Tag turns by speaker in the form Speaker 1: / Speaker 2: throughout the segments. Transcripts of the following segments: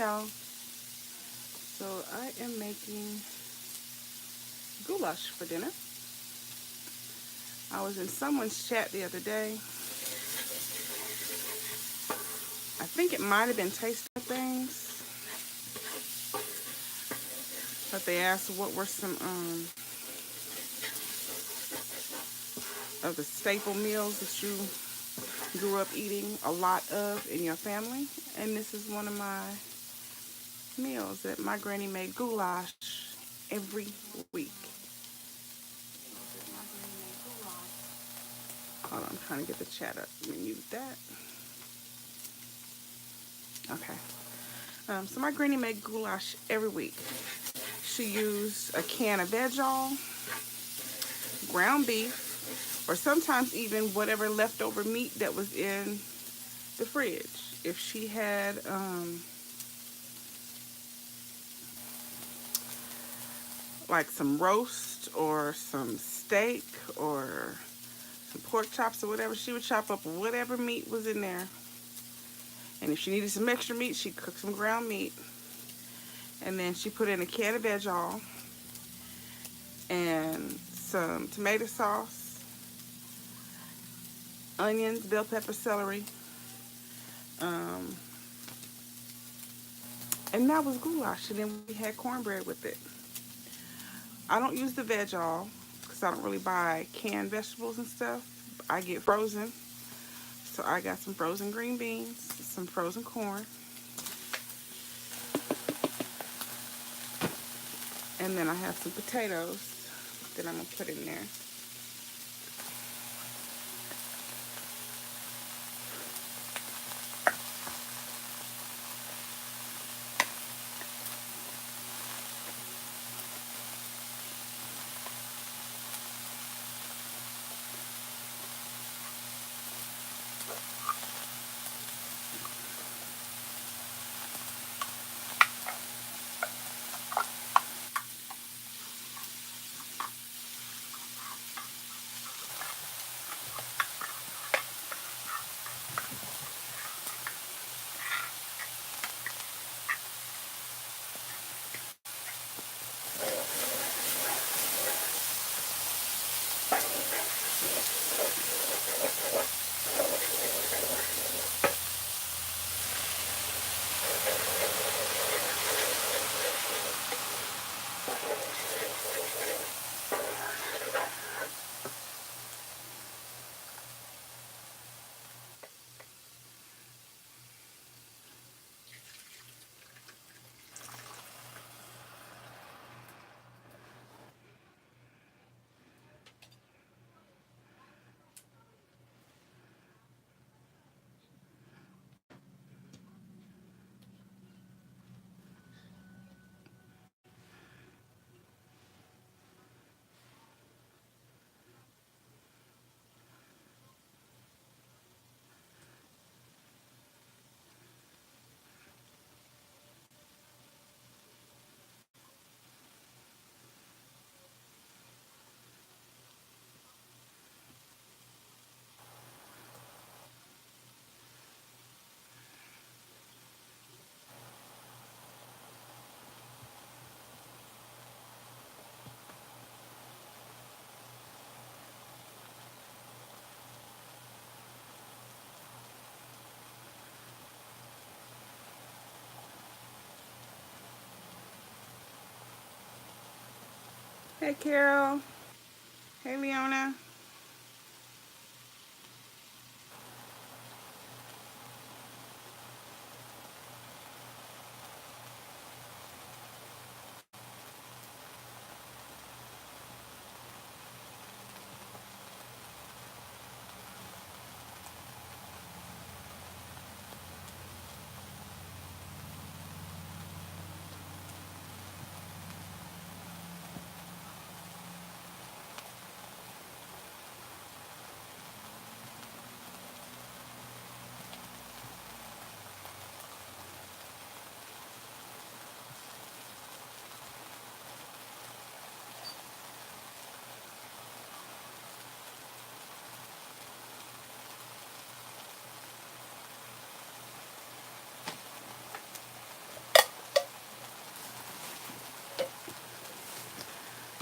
Speaker 1: y'all. So I am making goulash for dinner. I was in someone's chat the other day. I think it might have been tasting things, but they asked what were some of the staple meals that you grew up eating a lot of in your family, and this is one of my meals that my granny made goulash every week. Hold on, I'm trying to get the chat up. Let me mute that. Okay. So my granny made goulash every week. She used a can of veggie, ground beef, or sometimes even whatever leftover meat that was in the fridge. If she had like some roast or some steak or some pork chops or whatever, she would chop up whatever meat was in there. And if she needed some extra meat, she'd cook some ground meat. And then she put in a can of veggie and some tomato sauce, onions, bell pepper, celery. And that was goulash. And then we had cornbread with it. I don't use the veggie because I don't really buy canned vegetables and stuff. I get frozen. So I got some frozen green beans, some frozen corn. And then I have some potatoes that I'm going to put in there. Hey, Carol. Hey, Leona.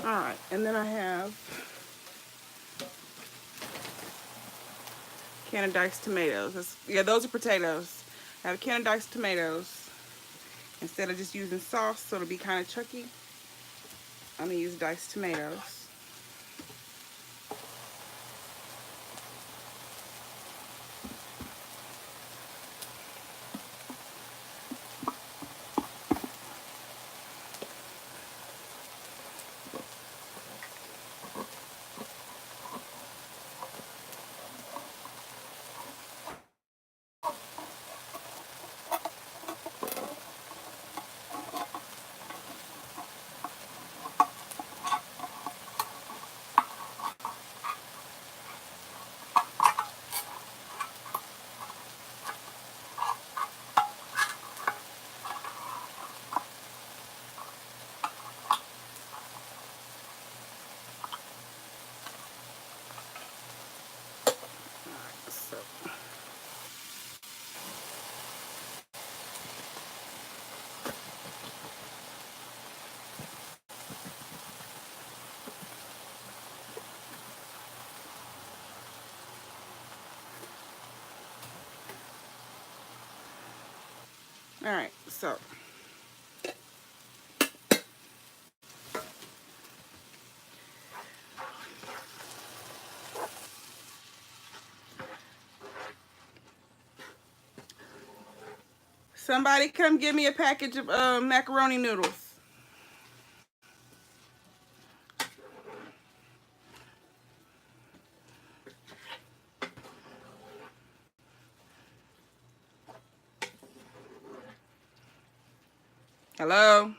Speaker 1: All right, and then I have a can of diced tomatoes. Yeah, those are potatoes. I have a can of diced tomatoes. Instead of just using sauce, so it'll be kind of chunky, I'm gonna use diced tomatoes. So, all right, so somebody come give me a package of macaroni noodles. Hello?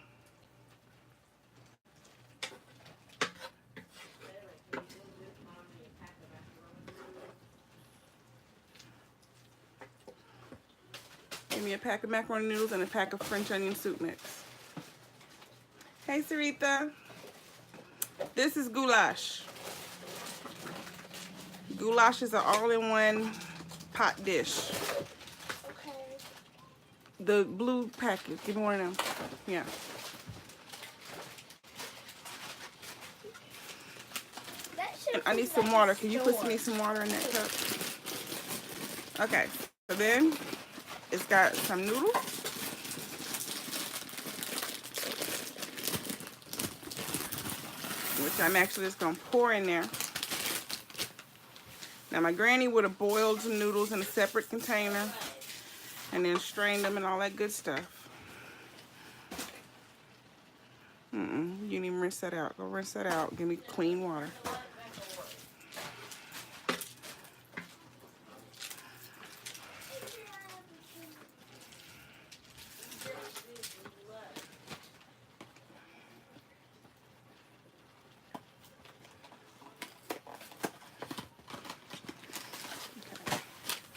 Speaker 1: Give me a pack of macaroni noodles and a pack of French onion soup mix. Hey, Sarita. This is goulash. Goulash is an all-in-one pot dish.
Speaker 2: Okay.
Speaker 1: The blue package. Give me one of them. Yeah. And I need some water. Can you put me some water in that cup? Okay. So then it's got some noodles. Which I'm actually just going to pour in there. Now my granny would have boiled some noodles in a separate container and then strained them and all that good stuff. You didn't even rinse that out. Go rinse that out. Give me clean water.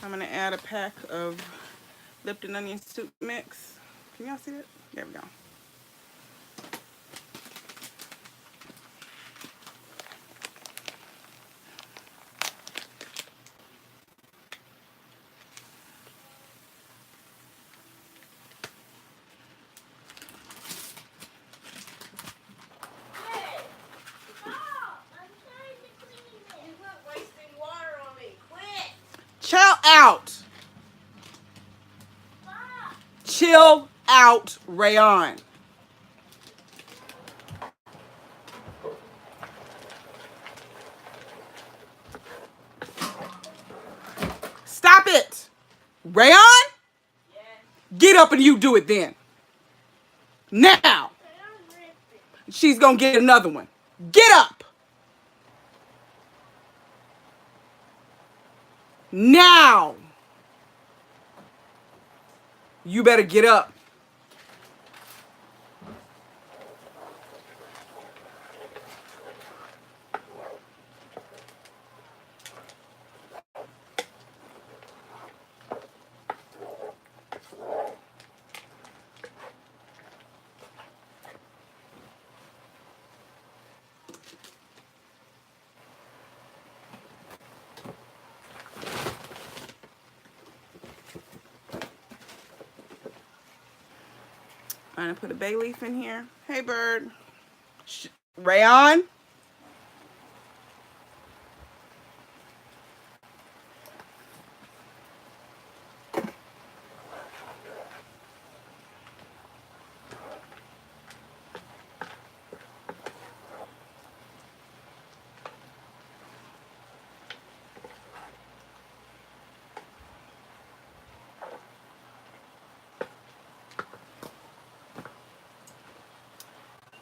Speaker 1: I'm going to add a pack of Lipton onion soup mix. Can y'all see that? There we go. Chill out. Chill out, Rayon. Stop it. Rayon? Get up and you do it then. Now. She's going to get another one. Get up. Now. You better get up. I'm going to put a bay leaf in here. Hey, bird. Rayon.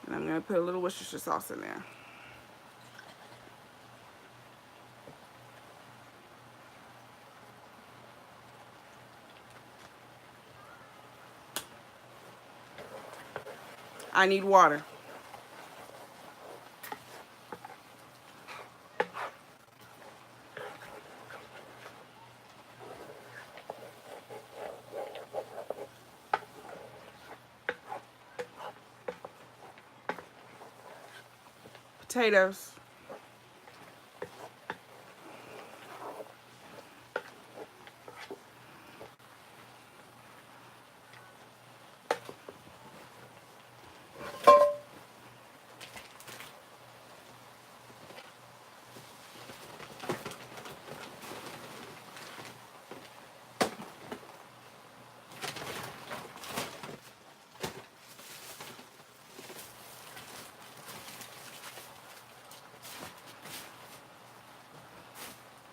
Speaker 1: And I'm going to put a little Worcestershire sauce in there. I need water. Potatoes.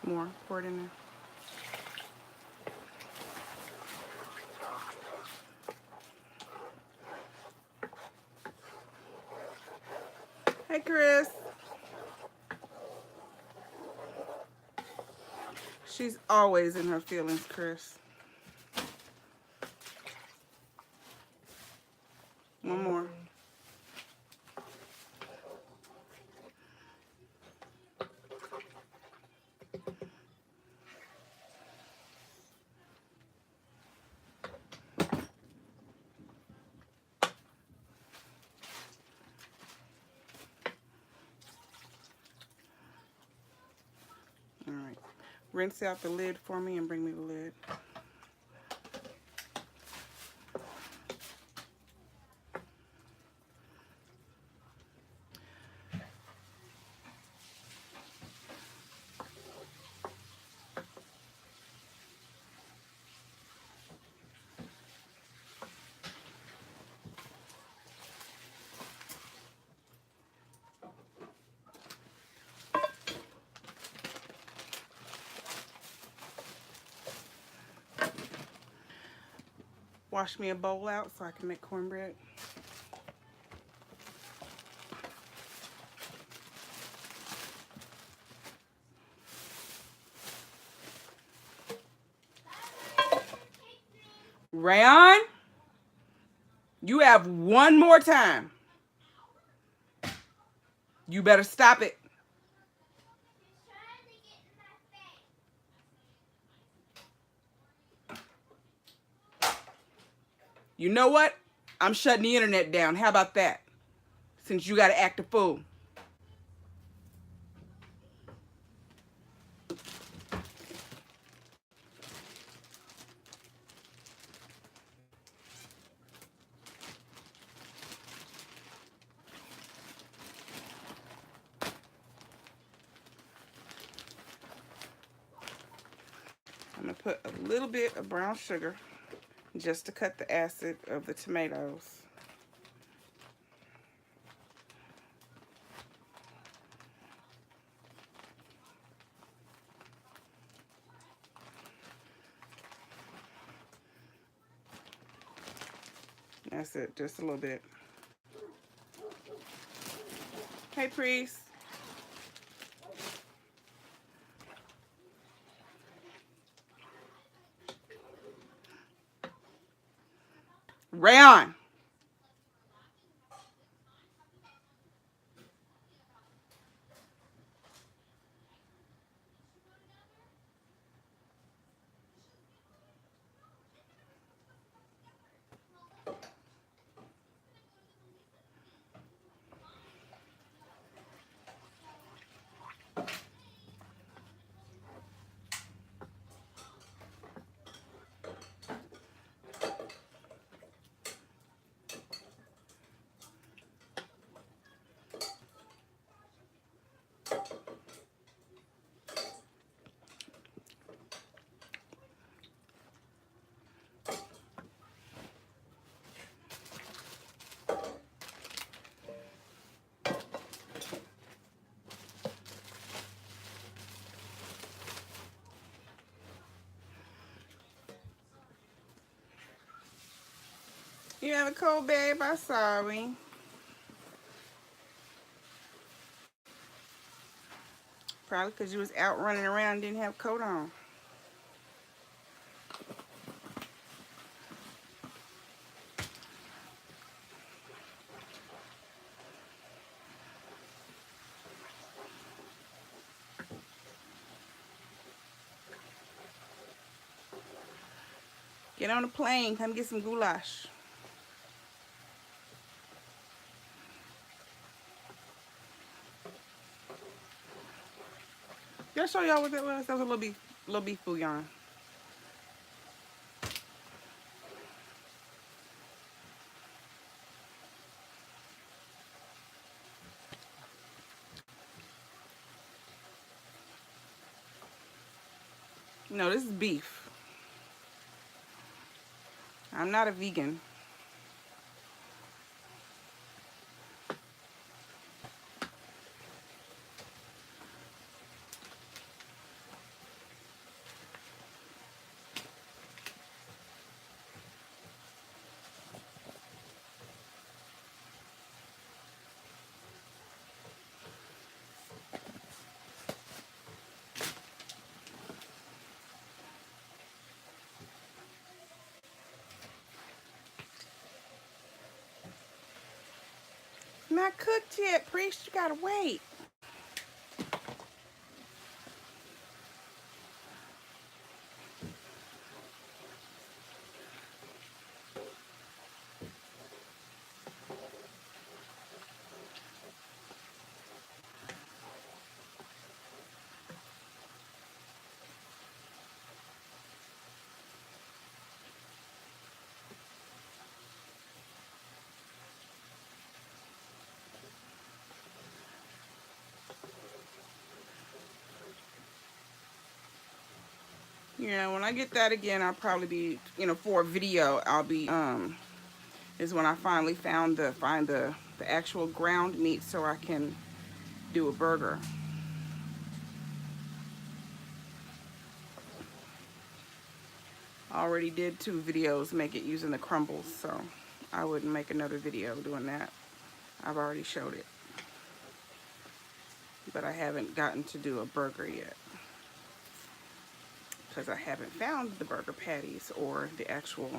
Speaker 1: More. Pour it in there. Hey, Chris. She's always in her feelings, Chris. One more. All right. Rinse out the lid for me and bring me the lid. Wash me a bowl out so I can make cornbread. Rayon, you have one more time. You better stop it. You know what? I'm shutting the internet down. How about that? Since you got to act a fool. I'm going to put a little bit of brown sugar just to cut the acid of the tomatoes. That's it, just a little bit. Hey, Priest. Rayon. You have a cold, babe? I'm sorry. Probably because you was out running around and didn't have a coat on. Get on the plane. Come get some goulash. Did I show y'all what that was? That was a little beef bouillon. No, this is beef. I'm not a vegan. Not cooked yet, priest. You gotta wait. Yeah, when I get that again, I'll probably be, for a video, I'll be, is when I finally find the actual ground meat so I can do a burger. I already did 2 videos, make it using the crumbles, so I wouldn't make another video doing that. I've already showed it. But I haven't gotten to do a burger yet, because I haven't found the burger patties or the actual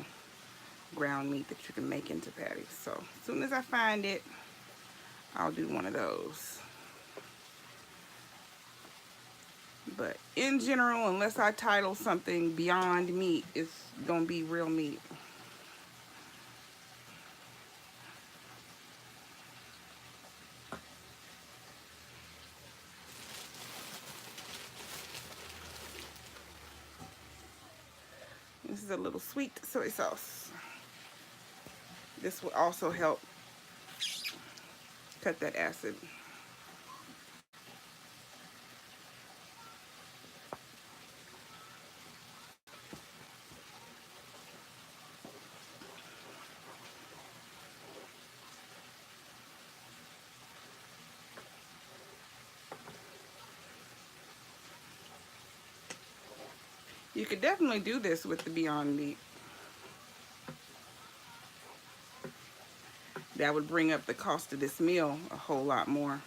Speaker 1: ground meat that you can make into patties. So as soon as I find it, I'll do one of those. But in general, unless I title something Beyond Meat, it's gonna be real meat. This is a little sweet soy sauce. This will also help cut that acid. You could definitely do this with the Beyond Meat. That would bring up the cost of this meal a whole lot more.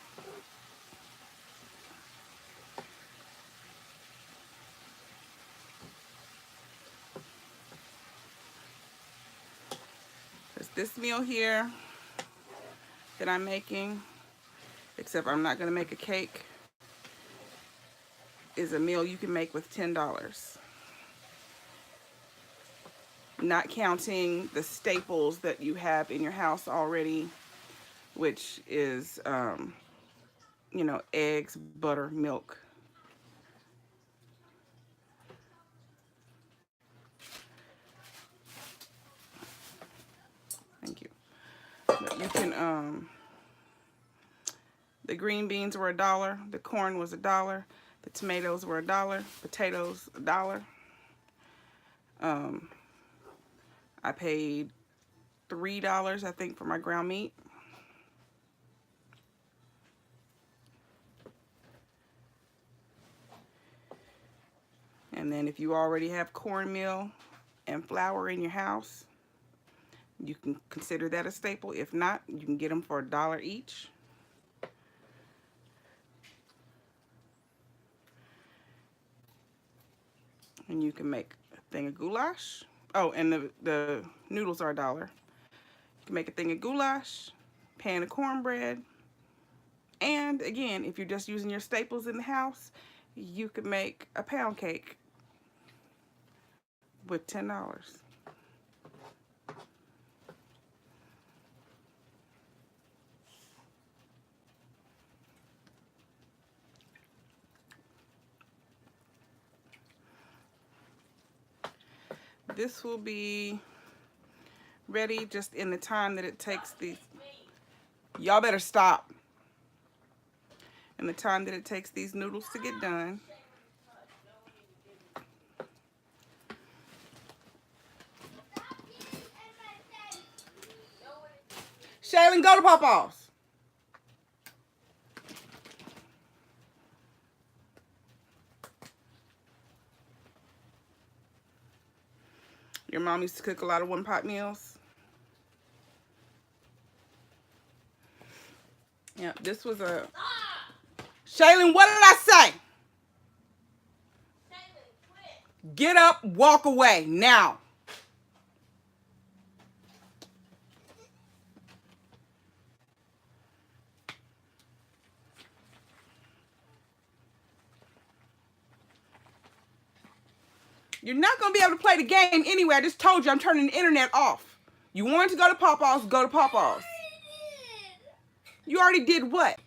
Speaker 1: Because this meal here that I'm making, except I'm not going to make a cake, is a meal you can make with $10. Not counting the staples that you have in your house already, which is, eggs, butter, milk. Thank you. But you can, the green beans were $1, the corn was $1, the tomatoes were $1, potatoes $1. I paid $3, I think, for my ground meat. And then if you already have cornmeal and flour in your house, You can consider that a staple. If not, you can get them for $1 each. And you can make a thing of goulash. Oh, and the noodles are $1. You can make a thing of goulash, pan of cornbread, and again, if you're just using your staples in the house, you could make a pound cake with $10. This will be ready just in the time that it takes these. Y'all better stop. In the time that it takes these noodles to get done. Shaylin, go to Papa's. Your mom used to cook a lot of one-pot meals. Yeah, this was a... Shaylin, what did I say? Get up, walk away, now. You're not going to be able to play the game anyway. I just told you I'm turning the internet off. You wanted to go to Papa's, go to Papa's. You already did what?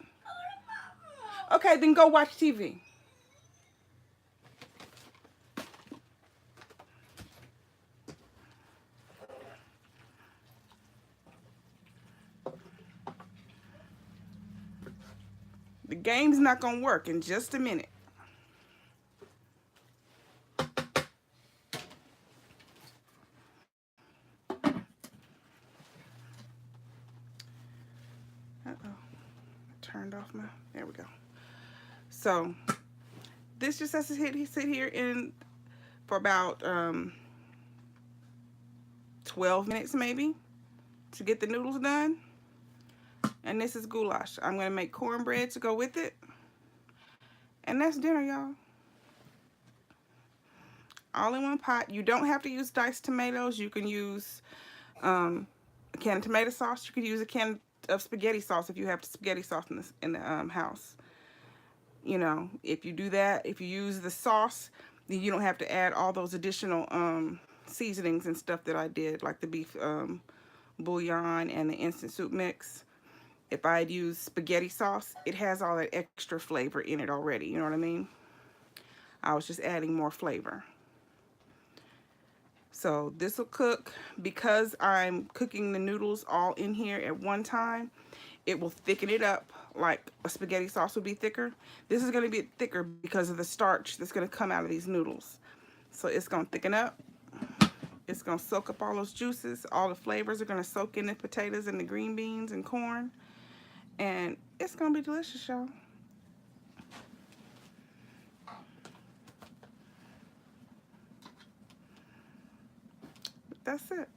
Speaker 1: Okay, then go watch TV. The game's not going to work in just a minute. Turned off my, there we go. So this just has to sit here in for about 12 minutes maybe to get the noodles done. And this is goulash. I'm going to make cornbread to go with it. And that's dinner, y'all. All in one pot. You don't have to use diced tomatoes. You can use a can of tomato sauce. You could use a can of spaghetti sauce if you have spaghetti sauce in the house. You know, if you do that, if you use the sauce, then you don't have to add all those additional seasonings and stuff that I did, like the beef bouillon and the instant soup mix. If I had used spaghetti sauce, it has all that extra flavor in it already, you know what I mean? I was just adding more flavor. So this will cook, because I'm cooking the noodles all in here at one time, it will thicken it up like a spaghetti sauce would be thicker. This is going to be thicker because of the starch that's going to come out of these noodles. So it's going to thicken up. It's going to soak up all those juices. All the flavors are going to soak in the potatoes and the green beans and corn. And it's going to be delicious, y'all. That's it.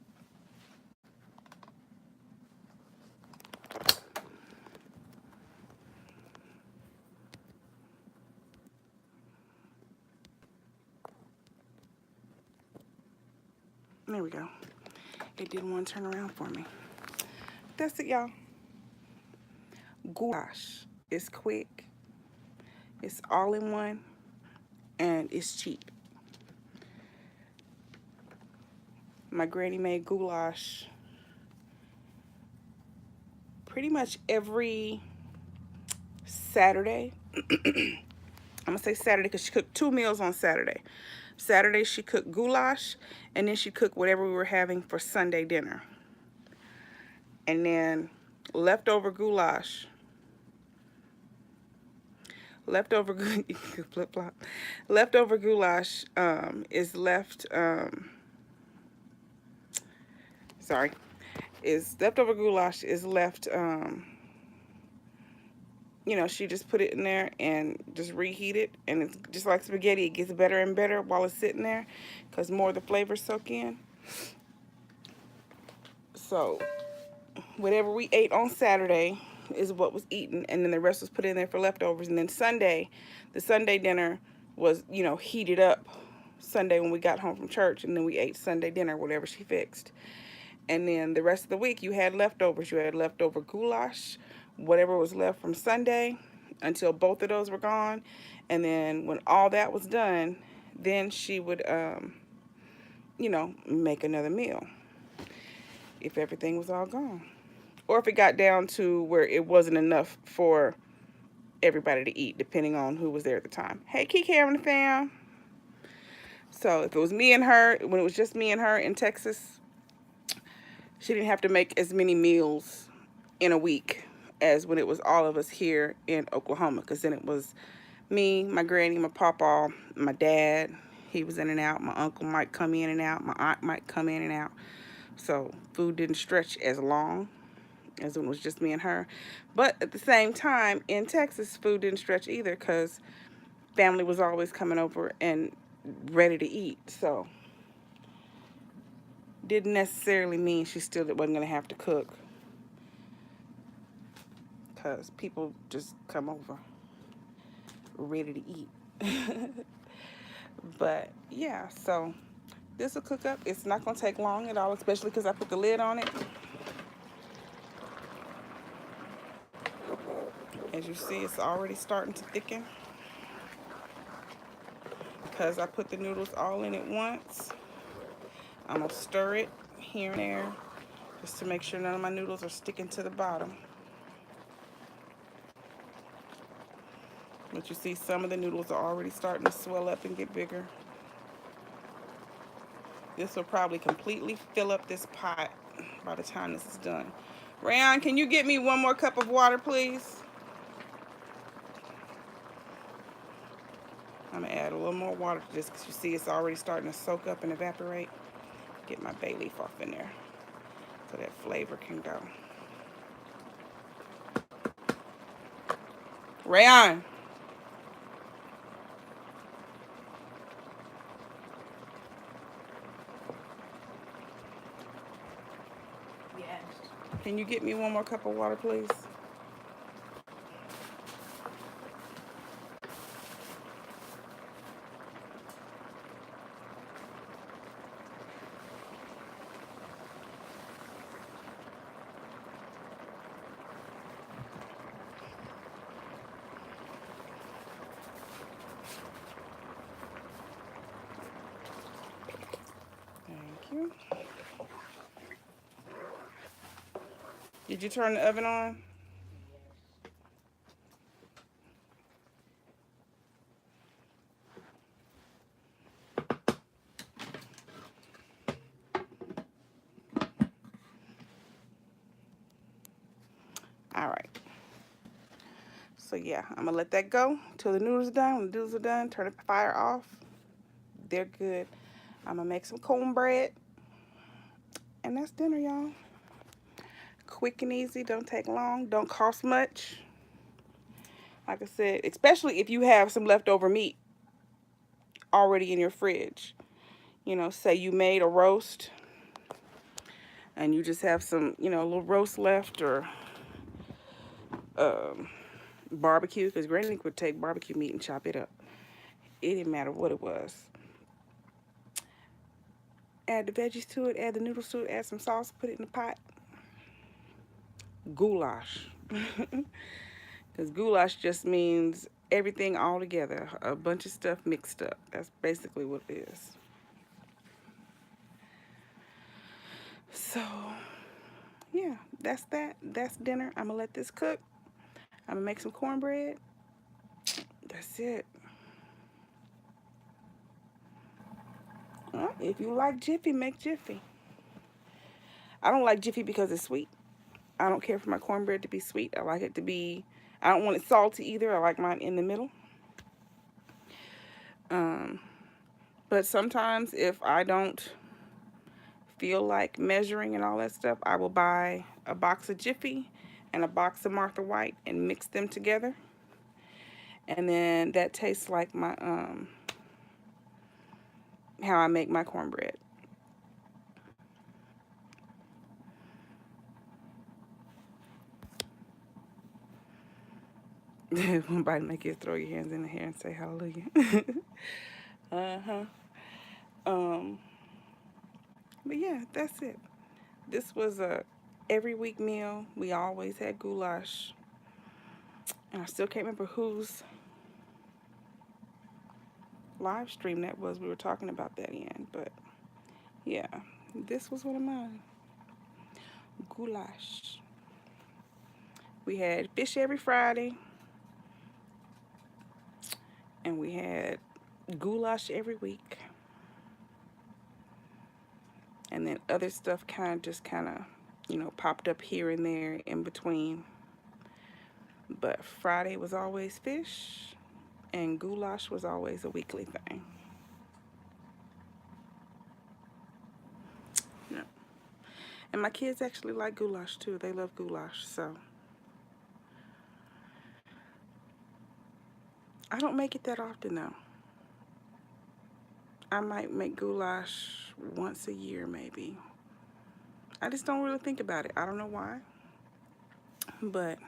Speaker 1: There we go. It didn't want to turn around for me. That's it, y'all. Goulash. It's quick. It's all in one. And it's cheap. My granny made goulash pretty much every Saturday. I'm going to say Saturday because she cooked 2 meals on Saturday. Saturday she cooked goulash, and then she cooked whatever we were having for Sunday dinner. And then leftover goulash. Leftover flip-flop. Leftover goulash is left leftover goulash is left, you know, she just put it in there and just reheat it, and it's just like spaghetti. It gets better and better while it's sitting there because more of the flavors soak in. So whatever we ate on Saturday is what was eaten, and then the rest was put in there for leftovers. And then Sunday, the Sunday dinner was, heated up Sunday when we got home from church, and then we ate Sunday dinner, whatever she fixed. And then the rest of the week, you had leftovers. You had leftover goulash, whatever was left from Sunday, until both of those were gone. And then when all that was done, then she would, make another meal if everything was all gone. Or if it got down to where it wasn't enough for everybody to eat, depending on who was there at the time. Hey, Kiki and the fam. So if it was me and her, when it was just me and her in Texas, she didn't have to make as many meals in a week as when it was all of us here in Oklahoma. Because then it was me, my granny, my papa, my dad. He was in and out. My uncle might come in and out. My aunt might come in and out. So food didn't stretch as long as when it was just me and her. But at the same time, in Texas, food didn't stretch either because family was always coming over and ready to eat. So didn't necessarily mean she still wasn't going to have to cook, because people just come over ready to eat. But yeah, so this will cook up. It's not going to take long at all, especially because I put the lid on it. As you see, it's already starting to thicken because I put the noodles all in at once. I'm going to stir it here and there just to make sure none of my noodles are sticking to the bottom. But you see, some of the noodles are already starting to swell up and get bigger. This will probably completely fill up this pot by the time this is done. Rayon, can you get me one more cup of water, please? I'm going to add a little more water to this because you see it's already starting to soak up and evaporate. Get my bay leaf off in there so that flavor can go. Rayon.
Speaker 2: Yes.
Speaker 1: Can you get me one more cup of water, please? Thank you. Did you turn the oven on? All right. So yeah, I'm gonna let that go till the noodles are done. When the noodles are done, turn the fire off. They're good. I'm gonna make some cornbread, and that's dinner, y'all. Quick and easy. Don't take long. Don't cost much. Like I said, especially if you have some leftover meat already in your fridge. Say you made a roast and you just have some, a little roast left, or barbecue, because Granny would take barbecue meat and chop it up. It didn't matter what it was. Add the veggies to it, add the noodles to it, add some sauce, put it in the pot. Goulash. Because goulash just means everything all together, a bunch of stuff mixed up. That's basically what it is. So, yeah, that's that. That's dinner. I'm going to let this cook. I'm going to make some cornbread. That's it. Well, if you like Jiffy, make Jiffy. I don't like Jiffy because it's sweet. I don't care for my cornbread to be sweet. I like it to be, I don't want it salty either. I like mine in the middle. But sometimes if I don't feel like measuring and all that stuff, I will buy a box of Jiffy and a box of Martha White and mix them together. And then that tastes like my, how I make my cornbread. Somebody make you throw your hands in the air and say hallelujah. Uh-huh. Um, but yeah, that's it. This was a every week meal. We always had goulash. And I still can't remember whose live stream that was. We were talking about that in, but yeah, this was one of mine. Goulash. We had fish every Friday, and we had goulash every week. And then other stuff kind of popped up here and there in between. But Friday was always fish, and goulash was always a weekly thing. Yeah. And my kids actually like goulash too. They love goulash. So I don't make it that often though. I might make goulash once a year maybe. I just don't really think about it. I don't know why. But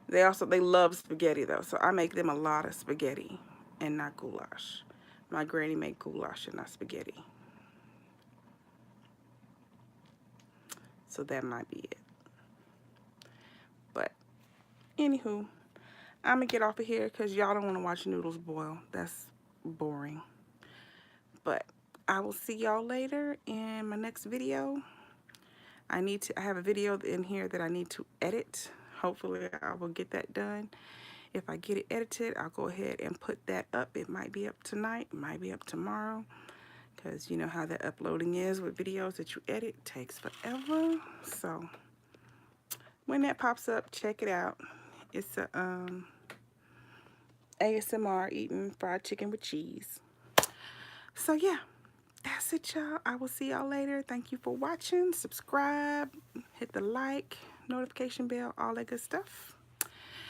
Speaker 1: they love spaghetti though. So I make them a lot of spaghetti and not goulash. My granny made goulash and not spaghetti. So that might be it. But anywho, I'm gonna get off of here because y'all don't want to watch noodles boil. That's boring. But I will see y'all later in my next video. I have a video in here that I need to edit. Hopefully I will get that done. If I get it edited, I'll go ahead and put that up. It might be up tonight, it might be up tomorrow, because you know how the uploading is with videos that you edit. It takes forever. So when that pops up, check it out. It's a ASMR eating fried chicken with cheese. So yeah, that's it, y'all. I will see y'all later. Thank you for watching. Subscribe, hit the like, notification bell, all that good stuff.